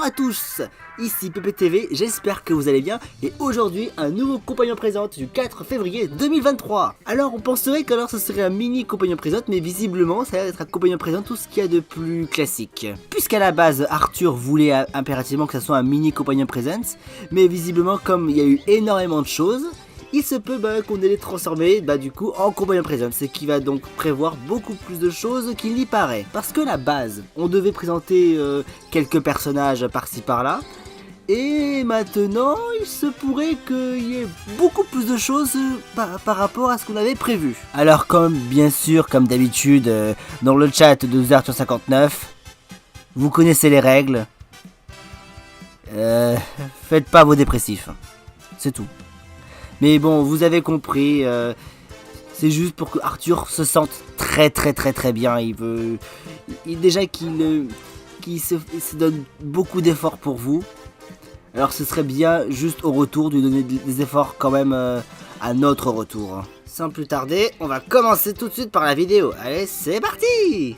Bonjour à tous, ici PPTV, j'espère que vous allez bien et aujourd'hui un nouveau compagnon présente du 4 février 2023. Alors on penserait qu'alors ce serait un mini compagnon présente mais visiblement ça va être un compagnon présent tout ce qu'il y a de plus classique. Puisqu'à la base Arthur voulait impérativement que ça soit un mini compagnon présent mais visiblement comme il y a eu énormément de choses, il se peut qu'on ait les transformer du coup en compagnon présent, ce qui va donc prévoir beaucoup plus de choses qu'il n'y paraît. Parce que la base, on devait présenter quelques personnages par-ci par-là, et maintenant il se pourrait qu'il y ait beaucoup plus de choses par rapport à ce qu'on avait prévu. Alors comme bien sûr, comme d'habitude, dans le chat de Arthur 59, vous connaissez les règles, faites pas vos dépressifs, c'est tout. Mais bon, vous avez compris, c'est juste pour que Arthur se sente très bien. Il veut, déjà qu'il se donne beaucoup d'efforts pour vous. Alors ce serait bien juste au retour de lui donner des efforts quand même à notre retour. Sans plus tarder, on va commencer tout de suite par la vidéo. Allez, c'est parti!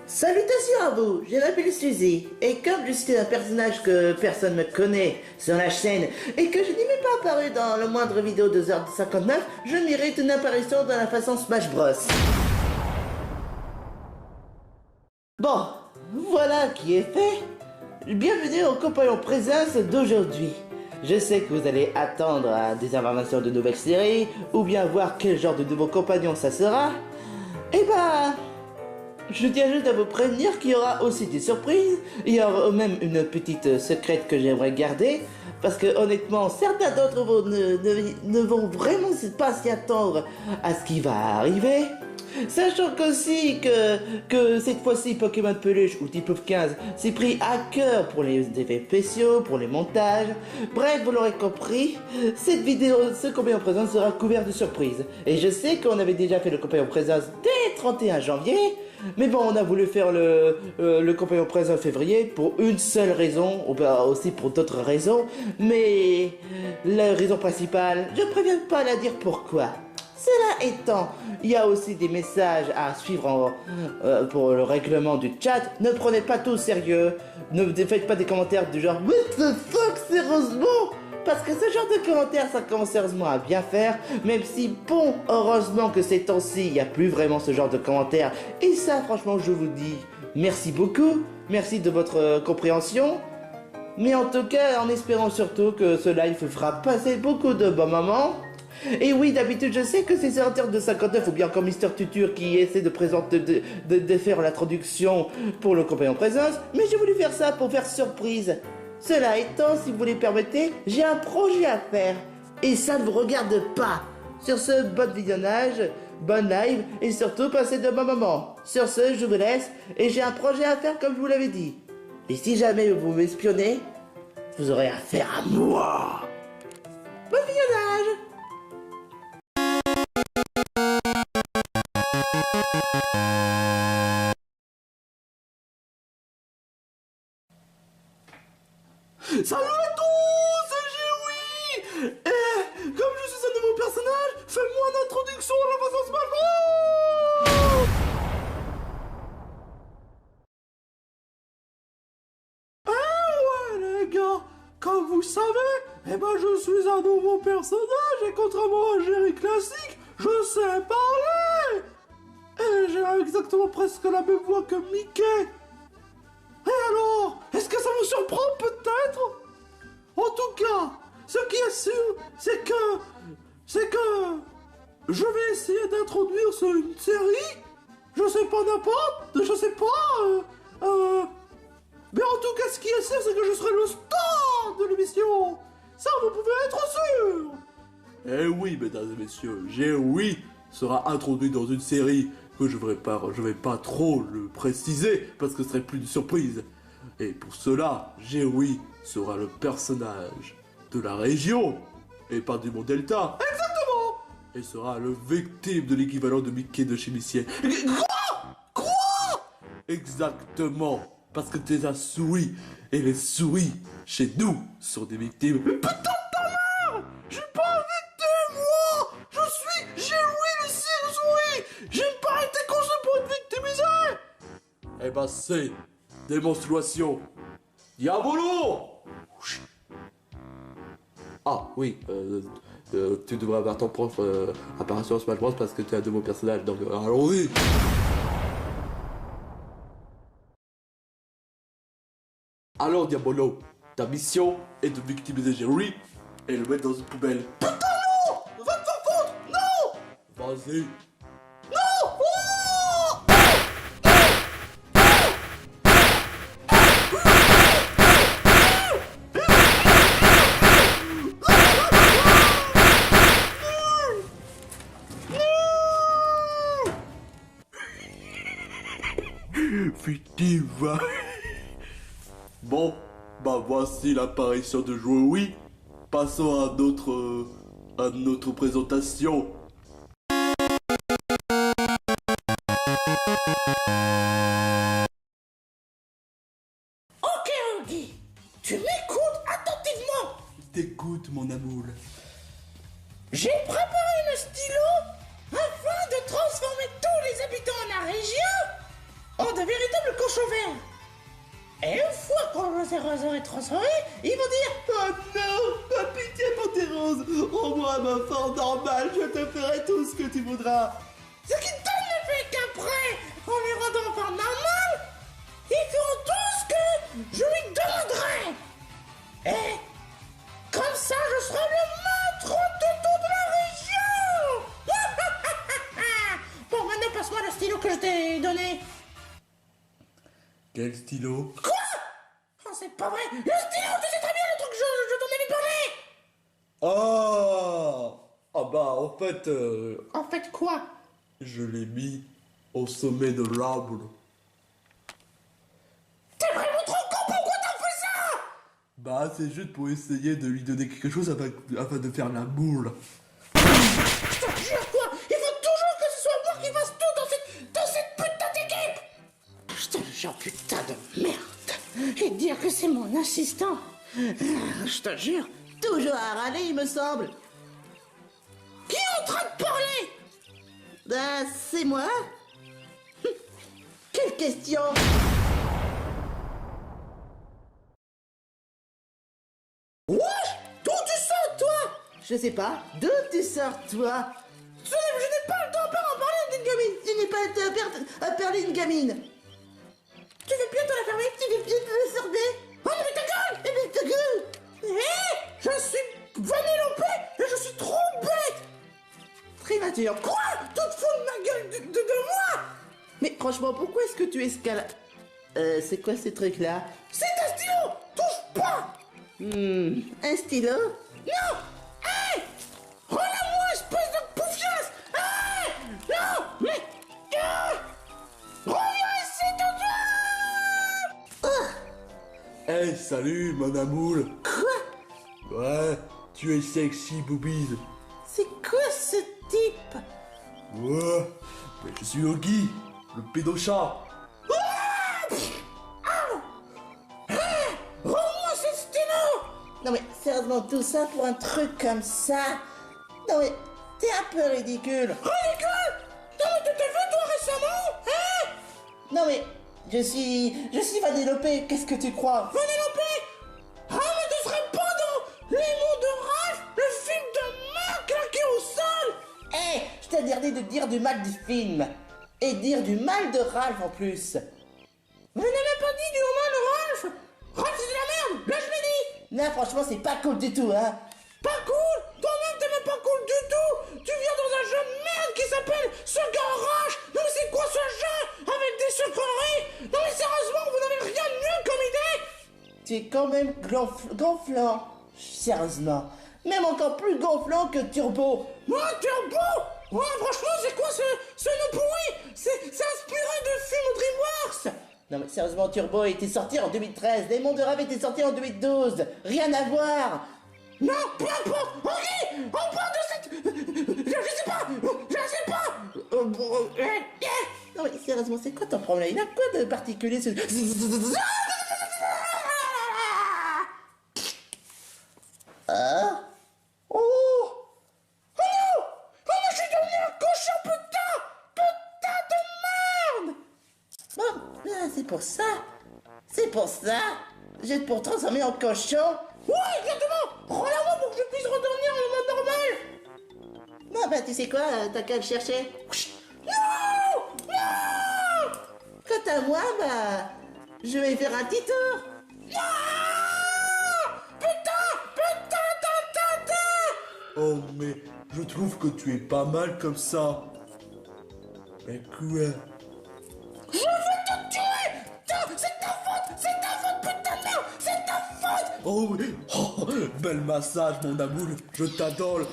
Salutations à vous, je m'appelle Suzy, et comme je suis un personnage que personne ne connaît sur la chaîne, et que je n'ai même pas apparu dans le moindre vidéo de Zord 59, je mérite une apparition dans la façon Smash Bros. Bon, voilà qui est fait. Bienvenue au compagnon présence d'aujourd'hui. Je sais que vous allez attendre des informations de nouvelles séries, ou bien voir quel genre de nouveau compagnon ça sera. Je tiens juste à vous prévenir qu'il y aura aussi des surprises. Il y aura même une petite secrète que j'aimerais garder. Parce que honnêtement, certains d'entre vous ne vont vraiment pas s'y attendre à ce qui va arriver. Sachant qu'aussi que cette fois-ci Pokémon Peluche ou Type of 15 s'est pris à cœur pour les effets spéciaux, pour les montages. Bref, vous l'aurez compris, cette vidéo, ce compagnon présence sera couvert de surprises. Et je sais qu'on avait déjà fait le compagnon présence dès 31 janvier. Mais bon, on a voulu faire le compagnon présent en février pour une seule raison, ou bien aussi pour d'autres raisons. Mais la raison principale, je préviens pas la dire pourquoi. Cela étant, il y a aussi des messages à suivre pour le règlement du chat. Ne prenez pas tout au sérieux. Ne faites pas des commentaires du genre What the fuck, sérieusement? Parce que ce genre de commentaires, ça commence sérieusement à bien faire. Même si, bon, heureusement que ces temps-ci, il n'y a plus vraiment ce genre de commentaires. Et ça, franchement, je vous dis merci beaucoup. Merci de votre compréhension. Mais en tout cas, en espérant surtout que ce live fera passer beaucoup de bons moments. Et oui, d'habitude, je sais que c'est sur Arthur de 59 ou bien comme Mister Tutur qui essaie de présenter, de faire l'introduction pour le compagnon présence, mais j'ai voulu faire ça pour faire surprise. Cela étant, si vous les permettez, j'ai un projet à faire. Et ça ne vous regarde pas. Sur ce, bon visionnage, bon live et surtout passez de bons moments. Sur ce, je vous laisse et j'ai un projet à faire comme je vous l'avais dit. Et si jamais vous m'espionnez, vous aurez affaire à moi. Bon visionnage! Salut à tous, c'est Géoui. Et comme je suis un nouveau personnage, fais-moi une introduction à la façon Smash Bros. Eh ouais les gars, comme vous savez, je suis un nouveau personnage et contrairement à Jerry classique, je sais parler. Et j'ai exactement presque la même voix que Mickey. Et alors, est-ce que ça vous surprend peut-être? En tout cas, ce qui est sûr, c'est que je vais essayer d'introduire une série. Je sais pas mais en tout cas, ce qui est sûr, c'est que je serai le star de l'émission. Ça, vous pouvez être sûr. Eh oui, mesdames et messieurs, Géoui sera introduit dans une série que je vais pas trop le préciser parce que ce serait plus de surprise. Et pour cela, Géoui sera le personnage de la région et pas du monde Delta. Exactement. Et sera le victime de l'équivalent de Mickey de chez Missier. Quoi? Exactement. Parce que t'es un souris et les souris chez nous sont des victimes. Putain de ta mère! Eh ben c'est démonstration. Diabolo! Ah oui, tu devrais avoir ton prof apparition Smash Bros parce que tu as de beaux personnages, donc allons-y! Alors Diabolo, ta mission est de victimiser Jerry et le mettre dans une poubelle. Putain non! Va te faire foutre! Non! Vas-y! Non! Oh! Victime. Bon, bah voici l'apparition de Joey. Passons à notre présentation. Ok, Augie, tu m'écoutes attentivement. T'écoute mon amour. J'ai préparé le stylo afin de transformer tous les habitants de la région en de véritables cochons verts. Et une fois qu'on les aura transformés, ils vont dire Oh non, pas pitié Pantérose. Rends-moi ma forme normale, je te ferai tout ce que tu voudras. ce qui donne le fait qu'après, en les rendant en forme normale, ils feront tout ce que je lui demanderai. Et comme ça, je serai le maître de toute la région. Bon, maintenant passe-moi le stylo que je t'ai donné. Quel stylo? Quoi? Oh, c'est pas vrai. Le stylo, tu sais très bien le truc que je t'en avais parlé. Ah bah en fait, En fait quoi? je l'ai mis au sommet de l'arbre. T'es vraiment trop con, pourquoi t'as fait ça? Bah c'est juste pour essayer de lui donner quelque chose afin de faire la boule. Je te jure quoi, il faut toujours que ce soit moi qui fasse tout dans cette putain d'équipe. Je te jure, putain de merde. Et dire que c'est mon assistant. Je te jure. Toujours à râler, il me semble. Qui est en train de parler? C'est moi. Quelle question? Wesh! D'où tu sors, toi? Je sais pas. D'où tu sors, toi? Je n'ai pas le temps à parler d'une gamine. Tu n'es pas le temps à parler d'une gamine. Tu veux bien te la fermer? Tu veux bien te la sorber? Oh, mais ta gueule! Mais ta gueule! Je suis vanillopé et je suis trop bête! Très mature. Quoi? Tu te fous de ma gueule de moi? Mais franchement, pourquoi est-ce que tu escalades? C'est quoi ces trucs-là? C'est un stylo! Touche pas! Un stylo? Non! Hey! Relâche-moi, espèce de pouffiasse! Hey! Non! Mais... reviens ici, tout de suite! Hey, salut mon amour. Quoi? Ouais, tu es sexy boobies. C'est quoi ce type? Ouais, mais je suis Oggy, le pédochat. Rends-moi ce stylo! Non mais sérieusement, tout ça pour un truc comme ça? Non mais, t'es un peu ridicule. Ridicule? Non mais tu t'es vu toi récemment? Hein? Non mais, je suis Vanillopé, qu'est-ce que tu crois? Vanillopé? Ah mais tu serais pas dans Les Monts de Ralph, le film de merde claqué au sol? Eh, je t'ai interdit de dire du mal du film. Et dire du mal de Ralph en plus. Vous n'avez pas dit du mal de Ralph? Ralph c'est de la merde, là je l'ai dit. Non franchement c'est pas cool du tout hein. Pas cool? Toi-même t'es même pas cool du tout. Tu viens dans un jeu de merde qui s'appelle ce garage. Non mais c'est quoi ce jeu? Avec des sucreries? Non mais sérieusement vous n'avez rien de mieux comme idée. Tu es quand même gonflant. Sérieusement. Même encore plus gonflant que Turbo. Moi Turbo? Ouais franchement c'est quoi ce nom pourri? C'est inspiré de films DreamWorks. Non mais sérieusement Turbo était sorti en 2013, Les Monts de Rêve était sorti en 2012, rien à voir. Non, peu importe, ok, on parle de cette... Je sais pas. Non mais sérieusement c'est quoi ton problème? Il a quoi de particulier ce... Ah? Oh! Oh non! Oh non, je suis devenu un cochon, putain! Putain de merde! Bon, c'est pour ça. C'est pour ça. J'ai pour transformer en cochon. Ouais, exactement. Prends-la-moi pour que je puisse retourner en mode normal. Non, bah tu sais quoi, t'as qu'à le chercher. Non, non. Quant à moi, bah, je vais faire un petit tour. Non. Putain, Oh, mais je trouve que tu es pas mal comme ça. Mais quoi? je veux te tuer. C'est ta faute, putain de merde, c'est ta faute. Oh oui. Oh, bel massage, mon amour. Je t'adore. Le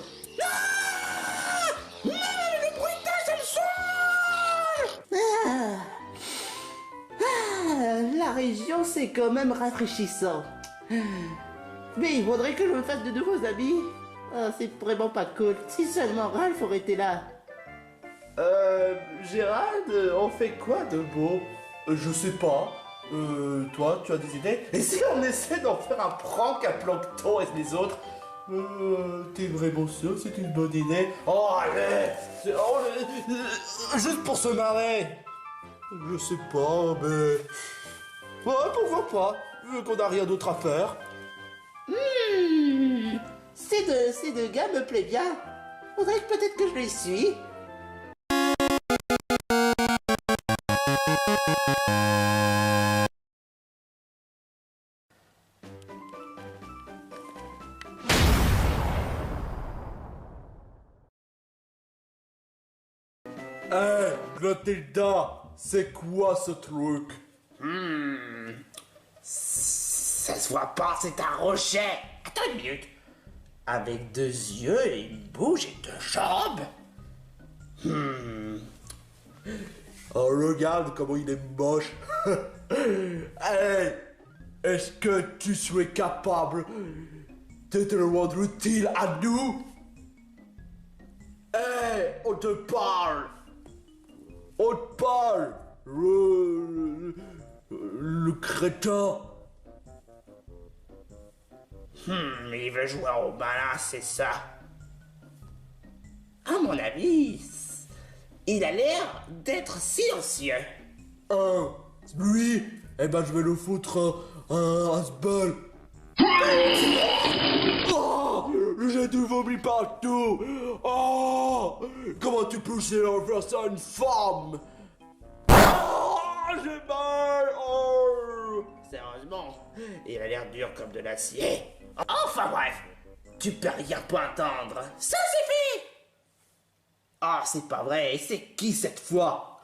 bruitage, elle me saoule. La région, c'est quand même rafraîchissant. Mais il faudrait que je me fasse de nouveaux amis. Ah, c'est vraiment pas cool. Si seulement Ralph aurait été là. Gérald, on fait quoi de beau? Je sais pas. Toi, tu as des idées? Et si on essaie d'en faire un prank à Plancton et les autres? T'es vraiment sûr que c'est une bonne idée? Oh, allez! Juste pour se marrer! Je sais pas, mais... Ouais, pourquoi pas? Vu qu'on a rien d'autre à faire. Ces deux gars me plaisent bien. Faudrait que peut-être que je les suis. Hé, Clotilda, c'est quoi ce truc? Ça se voit pas, c'est un rocher. Attends une minute. Avec deux yeux et une bouche et deux jambes. Oh, regarde comment il est moche. Hey, est-ce que tu serais capable de te rendre utile à nous? Hey, on te parle. On te parle. Le crétin. Il veut jouer au malin, c'est ça. À mon avis, il a l'air d'être silencieux. Lui, eh ben je vais le foutre un sbul. Oh, j'ai du vomi partout. Oh, comment tu peux faire ça à une femme? Oh, j'ai mal. Oh. Sérieusement, il a l'air dur comme de l'acier. Enfin bref, tu peux rien pas attendre. Ça suffit. Ah, c'est pas vrai. C'est qui cette fois?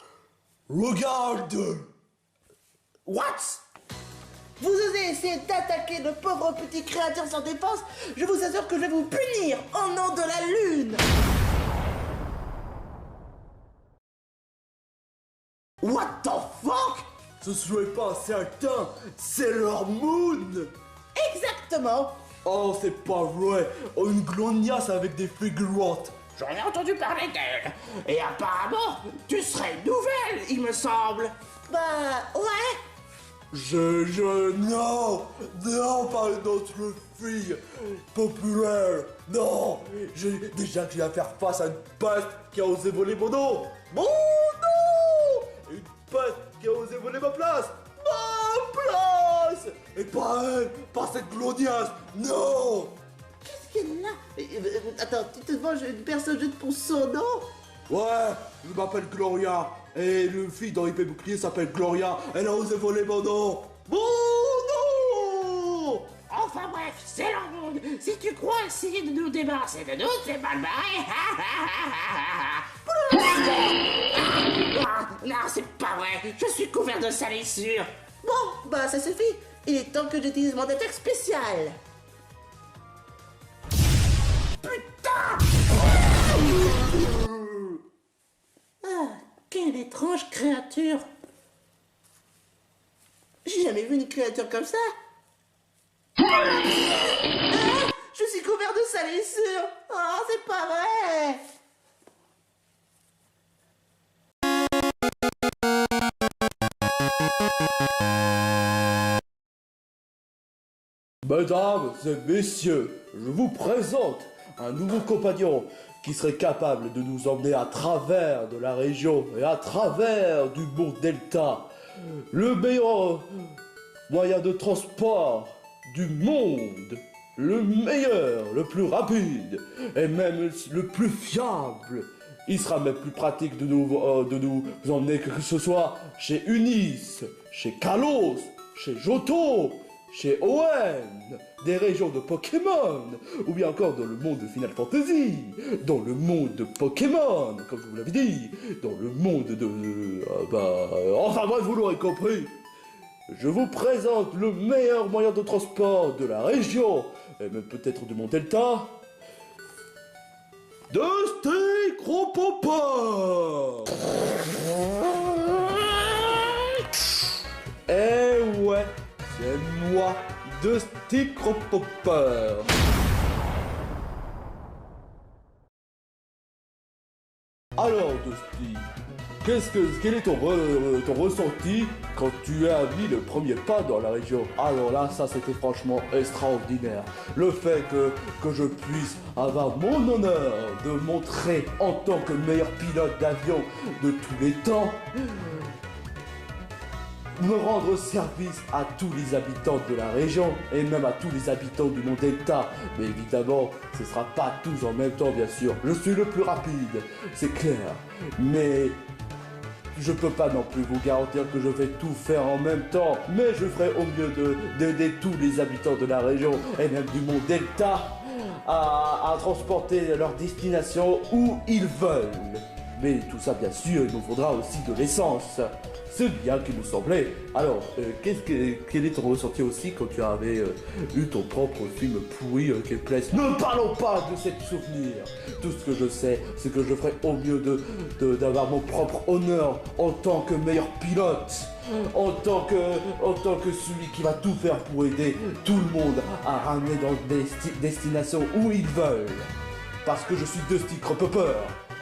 Regarde. What? Vous osez essayer d'attaquer de pauvres petits créatures sans défense? Je vous assure que je vais vous punir au nom de la lune. What the fuck? Ce serait pas certain, c'est leur moon. Exactement. Oh, c'est pas vrai. Oh, une glognasse avec des figurantes. J'en ai entendu parler d'elle. Et apparemment, tu serais nouvelle, il me semble. Bah, ouais. Non, pas une autre fille populaire, non, déjà que j'ai à faire face à une peste qui a osé voler mon nom, une peste qui a osé voler ma place, et pas elle, pas cette glognasse, non. Qu'est-ce qu'elle a? Attends, tu te venges une personne juste pour son nom? Ouais, je m'appelle Gloria, et le fille dans l'épée bouclier s'appelle Gloria, elle a osé voler mon nom. Mon nom. Enfin bref, c'est leur monde. Si tu crois essayer de nous débarrasser de nous, c'est mal barré. Non, c'est pas vrai. Je suis couvert de salissure. Bon, bah ça suffit. Il est temps que j'utilise mon attaque spéciale. Putain! Ah, quelle étrange créature. J'ai jamais vu une créature comme ça. Ah, je suis couvert de salissure. Oh, c'est pas vrai. Mesdames et messieurs, je vous présente un nouveau compagnon qui serait capable de nous emmener à travers de la région et à travers du mont Delta le meilleur moyen de transport du monde, le meilleur, le plus rapide, et même le plus fiable. Il sera même plus pratique de nous emmener que ce soit chez Unis, chez Kalos, chez Johto, chez Owen, des régions de Pokémon, ou bien encore dans le monde de Final Fantasy, dans le monde de Pokémon, comme je vous l'avais dit, dans le monde de... enfin bref, vous l'aurez compris. Je vous présente le meilleur moyen de transport de la région, et même peut-être de mon delta, de Sticropopper. Eh ouais, c'est moi, de Sticropopper. Alors, Dusty, quel est ton ressenti quand tu as mis le premier pas dans la région? Alors là, ça c'était franchement extraordinaire. Le fait que je puisse avoir mon honneur de montrer en tant que meilleur pilote d'avion de tous les temps, me rendre service à tous les habitants de la région et même à tous les habitants du monde Delta. Mais évidemment, ce sera pas tous en même temps, bien sûr. Je suis le plus rapide, c'est clair. Mais je peux pas non plus vous garantir que je vais tout faire en même temps. Mais je ferai au mieux d'aider tous les habitants de la région et même du monde Delta à transporter leur destination où ils veulent. Mais tout ça, bien sûr, il nous faudra aussi de l'essence. C'est bien qu'il nous semblait. Alors, quel est ton ressenti aussi quand tu avais eu ton propre film pourri qui plaise? Ne parlons pas de ces souvenirs. Tout ce que je sais, c'est que je ferai au mieux d'avoir mon propre honneur en tant que meilleur pilote, en tant que celui qui va tout faire pour aider tout le monde à ramener dans des destinations où ils veulent. Parce que je suis Dusty Cropper.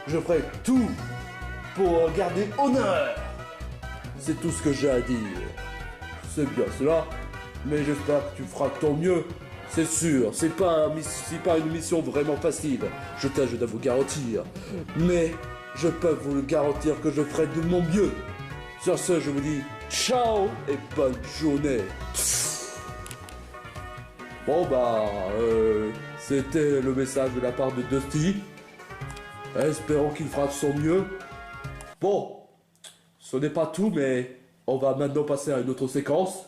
Je ferai tout pour garder honneur. C'est tout ce que j'ai à dire. C'est bien cela, mais j'espère que tu feras de ton mieux. C'est sûr, c'est pas une mission vraiment facile, je dois vous garantir. Mais je peux vous le garantir que je ferai de mon mieux. Sur ce, je vous dis ciao et bonne journée. Bon c'était le message de la part de Dusty. Espérons qu'il fera de son mieux. Bon. Ce n'est pas tout, mais on va maintenant passer à une autre séquence.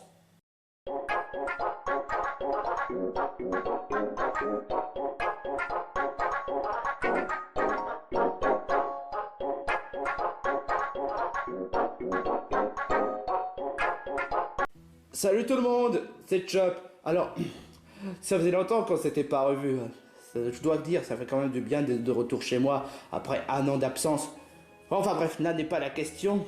Salut tout le monde, c'est Chop. Alors, ça faisait longtemps qu'on s'était pas revu. Je dois le dire, ça fait quand même du bien de retour chez moi après un an d'absence. Enfin bref, là n'est pas la question.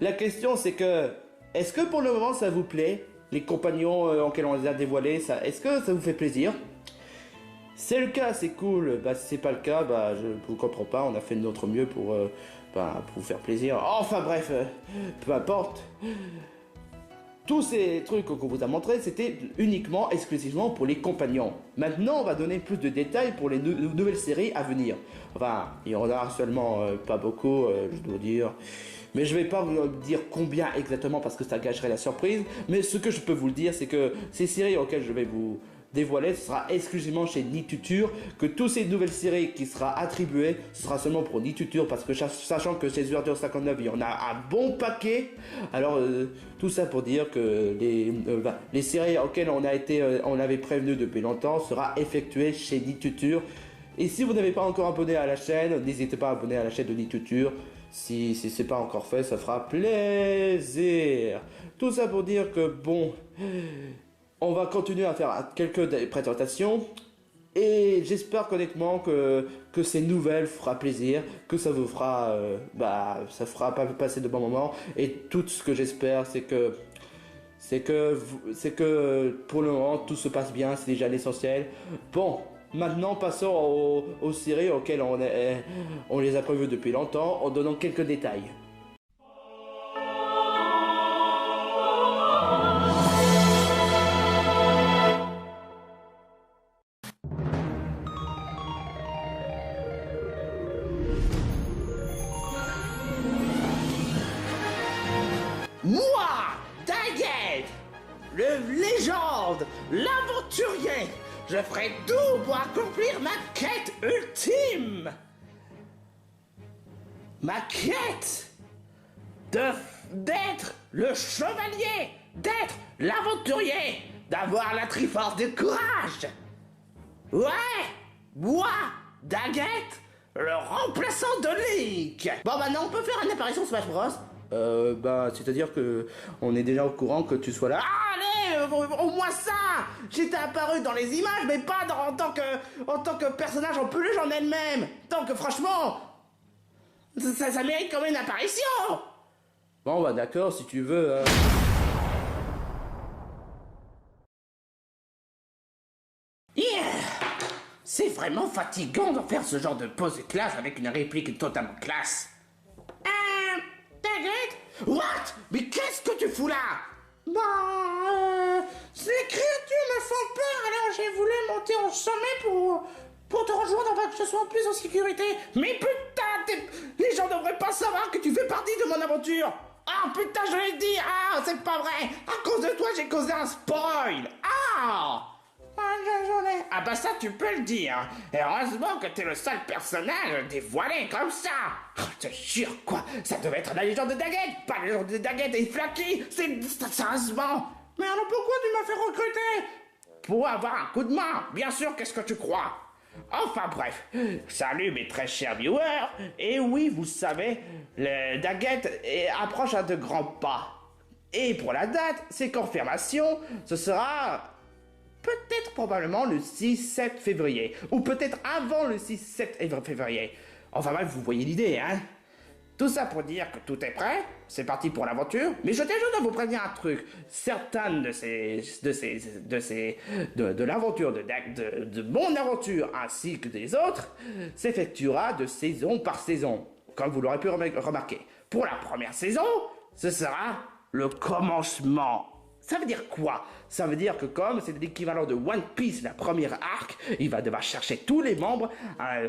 La question c'est que, est-ce que pour le moment ça vous plaît? Les compagnons auxquels on les a dévoilés, est-ce que ça vous fait plaisir? C'est le cas, c'est cool. Si c'est pas le cas, je vous comprends pas, on a fait de notre mieux pour vous faire plaisir. Enfin bref, peu importe. Tous ces trucs qu'on vous a montrés, c'était uniquement, exclusivement pour les compagnons. Maintenant, on va donner plus de détails pour les nouvelles séries à venir. Enfin, il y en aura seulement pas beaucoup, je dois dire. Mais je vais pas vous dire combien exactement parce que ça gâcherait la surprise. Mais ce que je peux vous le dire, c'est que ces séries auxquelles je vais vous dévoilé, ce sera exclusivement chez Nituture, que toutes ces nouvelles séries qui sera attribuées, ce sera seulement pour Nituture, parce que sachant que chez Zurdur 59, il y en a un bon paquet. Alors, tout ça pour dire que les séries auxquelles on avait prévenu depuis longtemps sera effectuées chez Nituture. Et si vous n'avez pas encore abonné à la chaîne, n'hésitez pas à abonner à la chaîne de Nituture. Si c'est pas encore fait, ça fera plaisir. Tout ça pour dire que bon, on va continuer à faire quelques présentations. Et j'espère honnêtement que ces nouvelles fera plaisir, que ça vous fera, ça fera passer de bons moments. Et tout ce que j'espère, c'est que pour le moment tout se passe bien, c'est déjà l'essentiel. Bon. Maintenant, passons aux séries auxquelles on les a prévues depuis longtemps, en donnant quelques détails. Moi, Daggett, le légende, l'aventurier, je ferai tout pour accomplir ma quête ultime. Ma quête d'être le chevalier, d'être l'aventurier, d'avoir la triforce du courage. Ouais, moi, Daggett, le remplaçant de Link. Bon, maintenant, on peut faire une apparition Smash Bros. C'est-à-dire que on est déjà au courant que tu sois là. Allez, au moins ça. J'étais apparu dans les images, mais pas en tant que personnage en peluche en elle-même. Donc, franchement, ça mérite quand même une apparition. Bon, bah d'accord, si tu veux. C'est vraiment fatigant de faire ce genre de pause de classe avec une réplique totalement classe. Daggett? What? Mais qu'est-ce que tu fous là? Ces créatures me font peur, alors j'ai voulu monter au sommet pour te rejoindre afin que je sois plus en sécurité. Mais putain, les gens devraient pas savoir que tu fais partie de mon aventure. Ah putain, je l'ai dit. Ah, c'est pas vrai. À cause de toi, j'ai causé un spoil. Ah bah ça tu peux le dire. Et heureusement que t'es le seul personnage dévoilé comme ça. Je te jure quoi, ça devait être la légende de Daggett, pas la légende de Daggett et Flaky. C'est sérieusement. Mais alors pourquoi tu m'as fait recruter? Pour avoir un coup de main, bien sûr, qu'est-ce que tu crois? Enfin bref, salut mes très chers viewers. Et oui, vous savez, le Daggett approche à de grands pas. Et pour la date, c'est confirmation, ce sera peut-être probablement le 6-7 février. Ou peut-être avant le 6-7 février. Enfin bref, vous voyez l'idée, hein. Tout ça pour dire que tout est prêt, c'est parti pour l'aventure. Mais je tiens juste à vous prévenir un truc. Certaines de l'aventure de mon aventure ainsi que des autres s'effectuera de saison par saison. Comme vous l'aurez pu remarquer. Pour la première saison, ce sera le commencement. Ça veut dire quoi? Ça veut dire que comme c'est l'équivalent de One Piece, la première arc, il va devoir chercher tous les membres,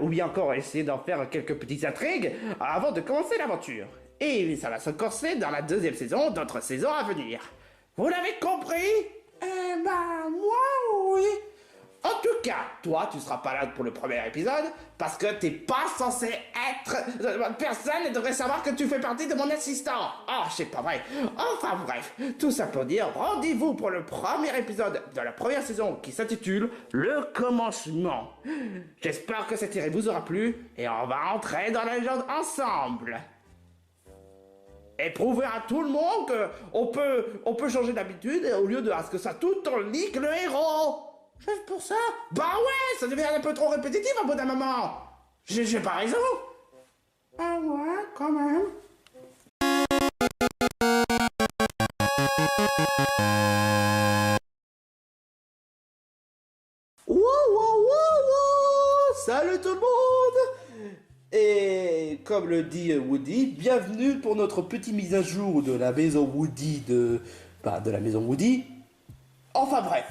ou bien encore essayer d'en faire quelques petites intrigues avant de commencer l'aventure. Et ça va se corser dans la deuxième saison, d'autres saisons à venir. Vous l'avez compris? Moi, oui. En tout cas, toi, tu seras pas là pour le premier épisode, parce que t'es pas censé être... Personne ne devrait savoir que tu fais partie de mon assistant. Oh, c'est pas vrai. Enfin bref, tout ça pour dire, rendez-vous pour le premier épisode de la première saison qui s'intitule Le Commencement. J'espère que cette série vous aura plu, et on va entrer dans la légende ensemble. Et prouver à tout le monde qu'on peut changer d'habitude, au lieu de à ce que ça tout en leak le héros. Juste pour ça? Bah ouais, ça devient un peu trop répétitif au bout d'un moment. J'ai pas raison. Ah ouais, quand même. Wow. Salut tout le monde. Et comme le dit Woody, bienvenue pour notre petite mise à jour de la maison Woody de la maison Woody. Enfin bref,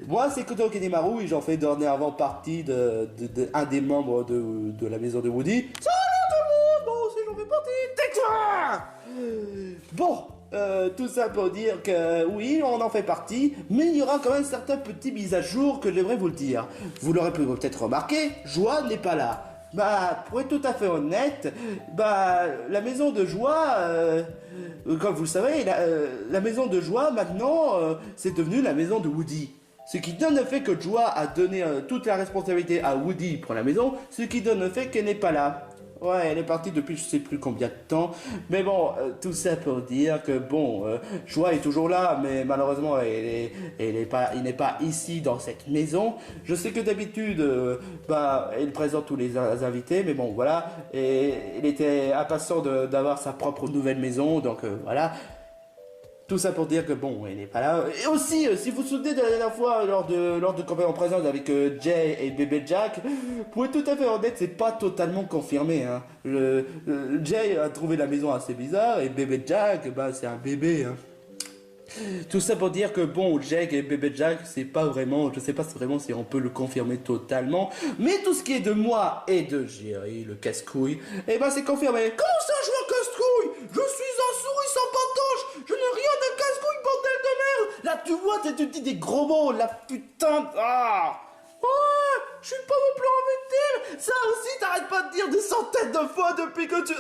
moi c'est Koto Kenemaru et j'en fais dernièrement partie de un des membres de la maison de Woody. Salut tout le monde, bon si j'en fais partie, tais-toi. Bon, tout ça pour dire que oui, on en fait partie, mais il y aura quand même certains petits mises à jour que j'aimerais vous le dire. Vous l'aurez peut-être remarqué, Joie n'est pas là. Pour être tout à fait honnête, la maison de Joie, comme vous le savez, la maison de Joie, maintenant, c'est devenu la maison de Woody. Ce qui donne le fait que Joie a donné toute la responsabilité à Woody pour la maison, ce qui donne le fait qu'elle n'est pas là. Ouais, elle est partie depuis je sais plus combien de temps. Mais bon, tout ça pour dire que Joie est toujours là, mais malheureusement, il n'est pas ici dans cette maison. Je sais que d'habitude, il présente tous les invités, mais bon, voilà. Et il était impatient d'avoir sa propre nouvelle maison, donc voilà. Tout ça pour dire que elle n'est pas là. Et aussi, si vous vous souvenez de la dernière fois, lors de campagne en présence avec Jay et bébé Jack, pour être tout à fait honnête, c'est pas totalement confirmé. Hein. Jay a trouvé la maison assez bizarre et bébé Jack, c'est un bébé. Hein. Tout ça pour dire que Jack et bébé Jack, c'est pas vraiment, je sais pas vraiment si on peut le confirmer totalement, mais tout ce qui est de moi et de Jerry, le casse-couille, c'est confirmé. Comment ça, je vois casse-couille? Je suis un souris sans patoche. Je toi, tu dis des gros mots, la putain de... Ah. Ouais, je suis pas non plus embêté. Ça aussi, t'arrêtes pas de dire des centaines de fois depuis que tu...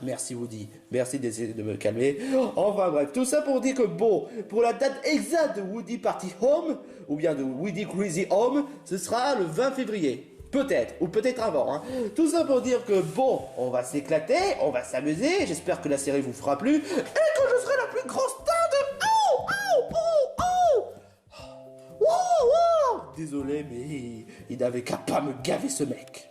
Merci Woody, merci d'essayer de me calmer. Enfin bref, tout ça pour dire que bon, pour la date exacte de Woody Party Home, ou bien de Woody Crazy Home, ce sera le 20 février. Peut-être, ou peut-être avant. Hein. Tout ça pour dire que bon, on va s'éclater, on va s'amuser, j'espère que la série vous fera plu, et que je serai la plus grosse star de... Désolé, mais il n'avait qu'à pas me gaver ce mec.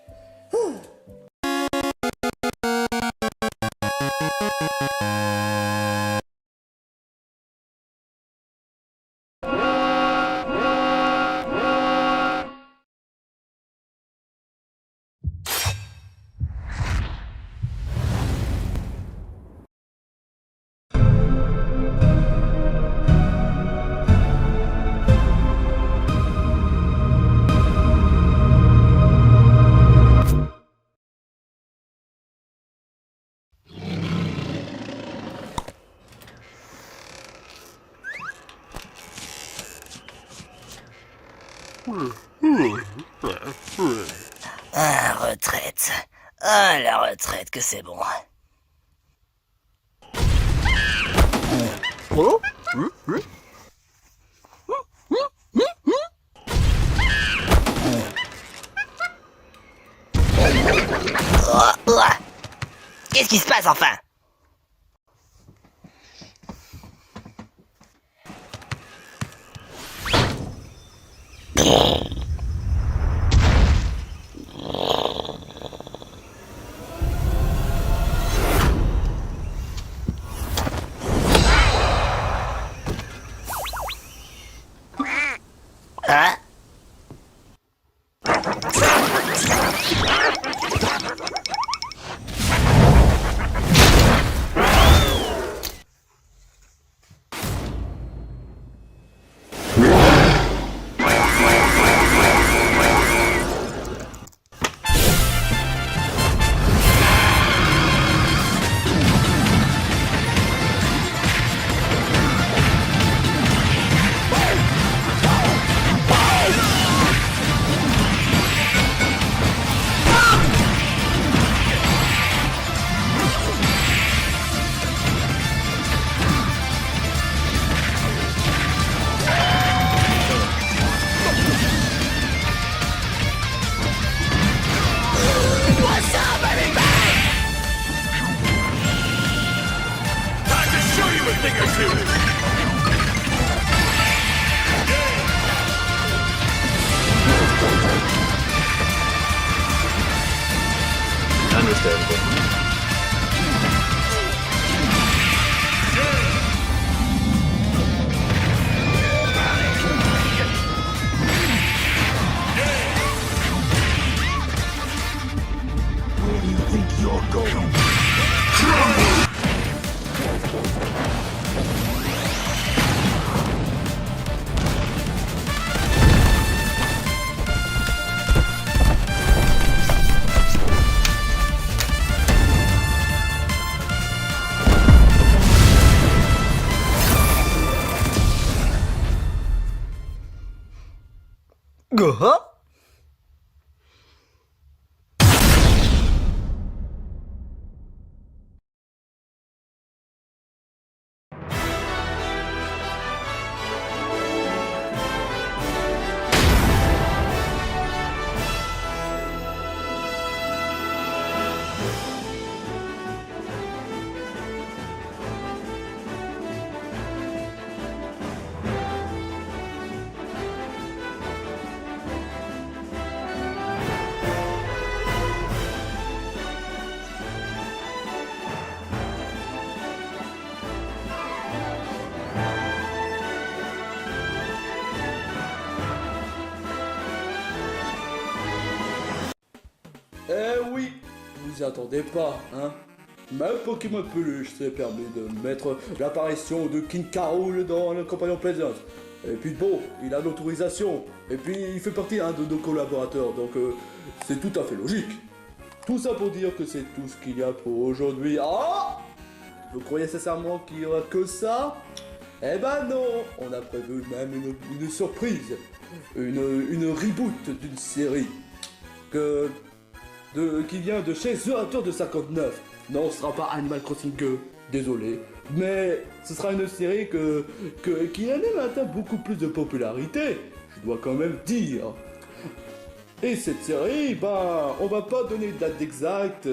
Ah, retraite. Ah, la retraite, que c'est bon. Oh. Qu'est-ce qui se passe enfin? Hein? Understandable. Where do you think you're going? Go. Eh oui, vous y attendez pas, hein. Même Pokémon Peluche s'est permis de mettre l'apparition de King K. Rool dans le Compagnon Plaisance. Et puis bon, il a l'autorisation. Et puis il fait partie de nos collaborateurs, donc c'est tout à fait logique. Tout ça pour dire que c'est tout ce qu'il y a pour aujourd'hui. Ah! Vous croyez sincèrement qu'il y aura que ça? Eh ben non, on a prévu même une surprise, une reboot d'une série qui vient de chez The Raptor de 59. Non, ce sera pas Animal Crossing 2, désolé, mais ce sera une série qui a même atteint beaucoup plus de popularité, je dois quand même dire. Et cette série, ben, on va pas donner de date exacte.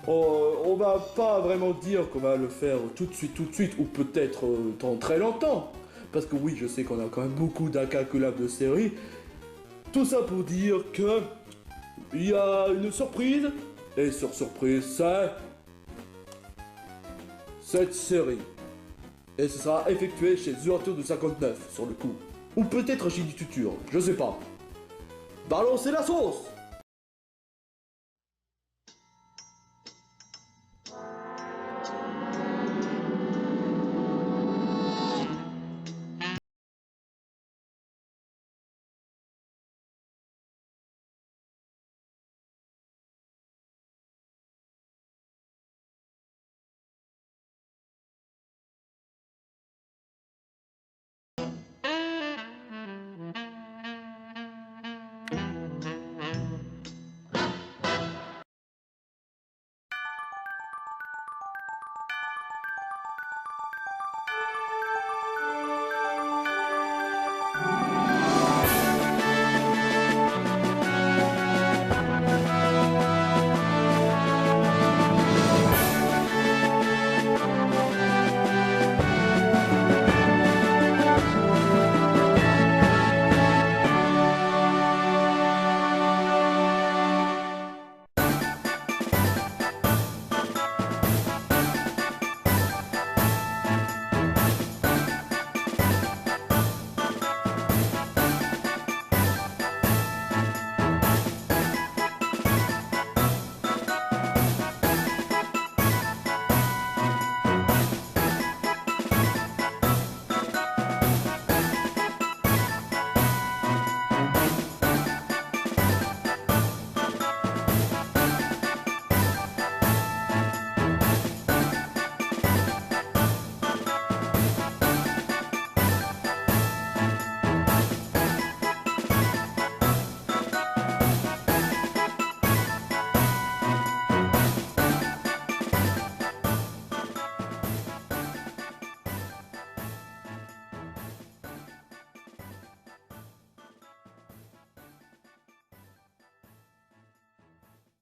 On va pas vraiment dire qu'on va le faire tout de suite, ou peut-être dans très longtemps. Parce que oui, je sais qu'on a quand même beaucoup d'incalculables de séries. Tout ça pour dire que il y a une surprise, et sur surprise, c'est cette série. Et ce sera effectué chez The Arthur de 59, sur le coup. Ou peut-être chez du Tutur, je sais pas. Balancez la sauce!